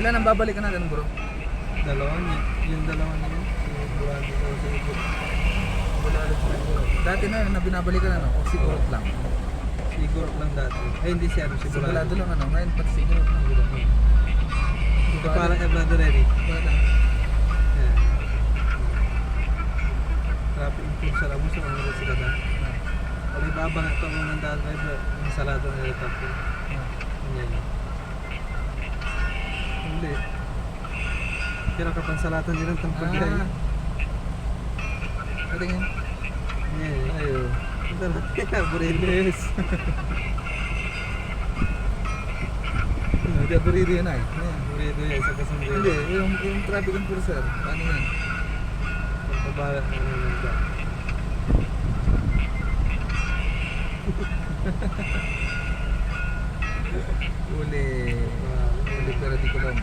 Ilan ang babalikan natin, bro? Dalawa niya. Yung dalawa niya. Yung burado ko sa ito. Bulalo sa siguro. Dati na yun na binabalikan ano, o siguro lang. Siguro lang dati. Ay, hindi siya. Sigurado lang ano, ngayon pati siguro lang. Ito parang Eblado ready. Wala. Yan. Traffic enforcer mo sa mga resikada. Kalau ibaba na ito ang nandaan driver, yung salado na ito. Yan. Hindi. Pero kapag salatan din ang tampag yan. Katingin. Yan. Ayo. Ito na. Burilis. Hindi aburrido yan ay. Burido yan sa kasundin. Hindi, yung traffic enforcer. Paano yan? Pagkabala na nandaan. Uli pero di ko lang.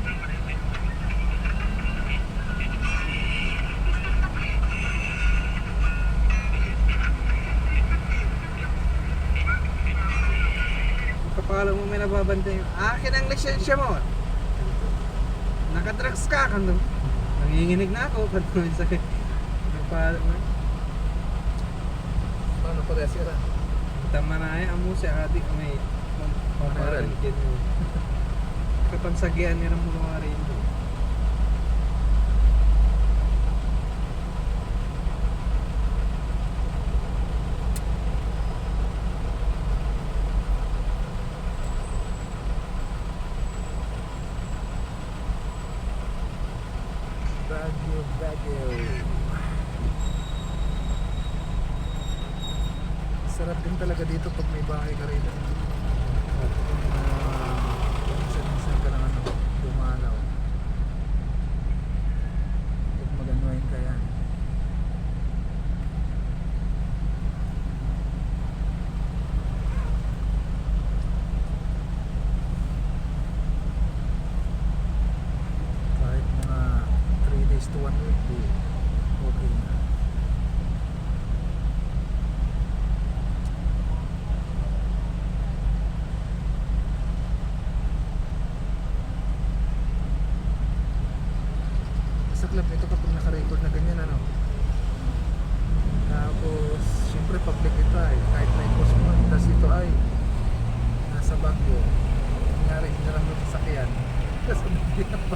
Kapala mo may nababantay. Akin ang lisensya mo. Nakadrugs ka kung nanginginig na ako pag sa kapala mo. Paano pa kaya sira? Tama na ay amo siya adik may Pamaral. Kapag sagian niya ng mga rin. Baguio. Sarap din talaga dito pag may bahay ka rin. Minsan ka lang ano, dumalaw. Pag mag-anuhin ka yan. Kahit mga 3 days to 1 week, okay na. Sa club nito kapag naka-record na ganyan ano. Tapos syempre public ito ay kahit na i-post mo, tapos ito ay nasa Baguio. Nangyari hinarang mo sa sakyan. Tapos hindi na pa.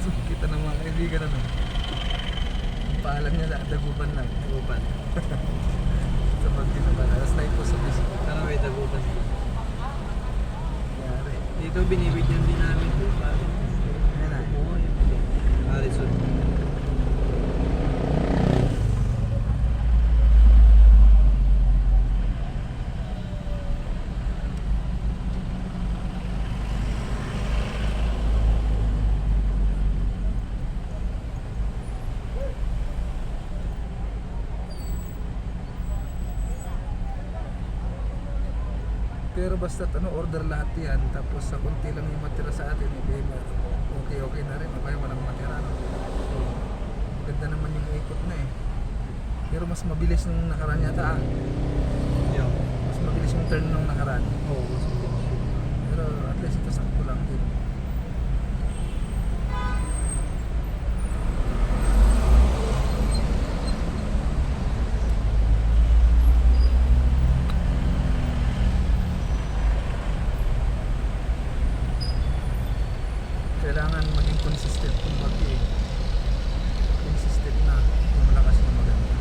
So kita ng mga kaibigan ano. Ang paalam niya na daguban lang. Daguban. Sa Baguio naman. Tapos na-i-post sa Facebook. Tara may daguban. Nangyari. Dito binibigyan din namin po. Ayan na. Harrison. Pero basta't ano, order lahat yan. Tapos sa konti lang yung matira sa atin. Okay na rin. Okay, walang matira. Ganda naman yung ikot na eh. Pero mas mabilis nung nakaraan yata ah. Yeah. Mas mabilis yung turn nung nakaraan. Oo, mas mabilis. Pero at least ito sakto lang din. Kailangan maging consistent kung consistent na yung malakas na maganda.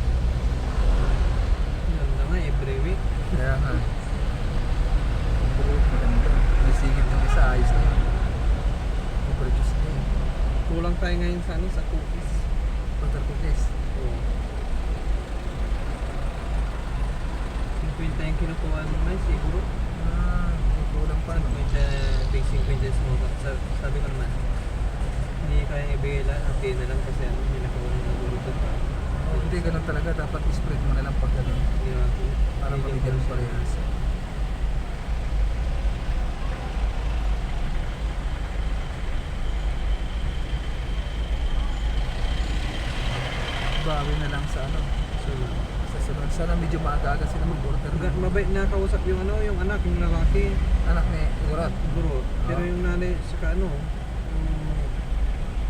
Yan na nga, every week. Kaya nga maganda. May sigit ng isa, ayos na yun. Produce na yun. Kulang tayo ngayon sa ano, sa cookies. Butter cookies. Oo. 50 yung kinukuha ng mais, siguro. Kulang pa no? 50, big 50 smoke. Sabi ko naman, hindi kaya ibigay lang, update na lang kasi ano, hindi nakuha ng naguluto pa. Hindi ganun talaga. Dapat spread mo na lang pag ganun. Ginawa ko. Para mabigyan mo parehas. Bawi na lang sa ano. So, Sa sunod, sana medyo maaga-aga sila mag-order. Mabait na kausap yung ano, yung anak, yung lalaki. Anak ni Urat. Siguro. Pero Ah. yung nanay, saka ano, yung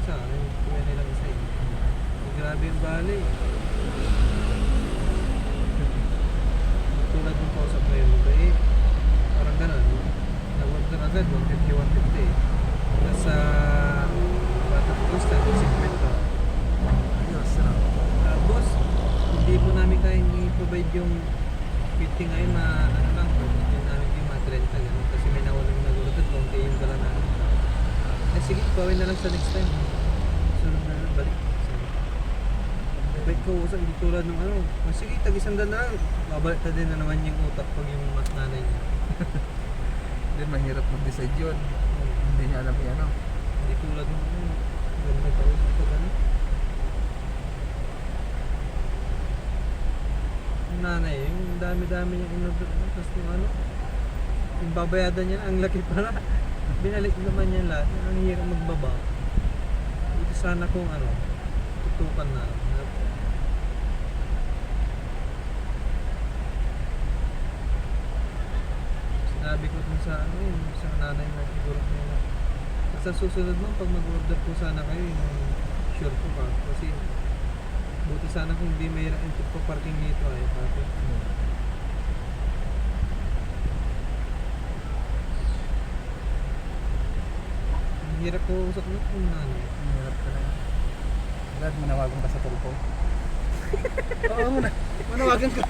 isa, yung kuya nilang isa eh. Grabe yung bali. Tulad yung kausap na yun, eh, parang ganun. Nag-order agad, 150, 150 eh. Nasa Batang Costa, segmento. Ayos, ano? Boss, hindi po namin kayang i-provide yung fitting ngayon ano lang, hindi namin yung mga 30 gano'n. Kasi may nawalang nag-order, konti yung dala namin. Eh sige, gawin na lang sa next time. Sunod na lang, balik. Bait ko usap, hindi tulad ng ano. Sige, tag-isang na lang. Babalik na din na naman yung utak pag yung mas nanay niya. Hindi, mahirap mag-decide yun. Hindi niya alam yan, ano? Hindi tulad ng ano. Ganda kausap pag ano. Yung nanay, yung dami-dami niyang in-order. Tapos yung ano, yung babayadan niya, ang laki pala. Binalik naman niya lahat. Ang hirap magbaba. Ito sana kung ano, tutukan na. Sinabi ko dun sa ano yun, sa nanay na siguro nila. Sa susunod mo, pag mag-order po sana kayo, yung sure ko pa. Kasi buti sana kung hindi may parking dito ay pati. Ang hirap ko usap mo kung nanay. Mahirap ka lang. Brad, manawagan ka sa tulpo. Oo, manawagan ka.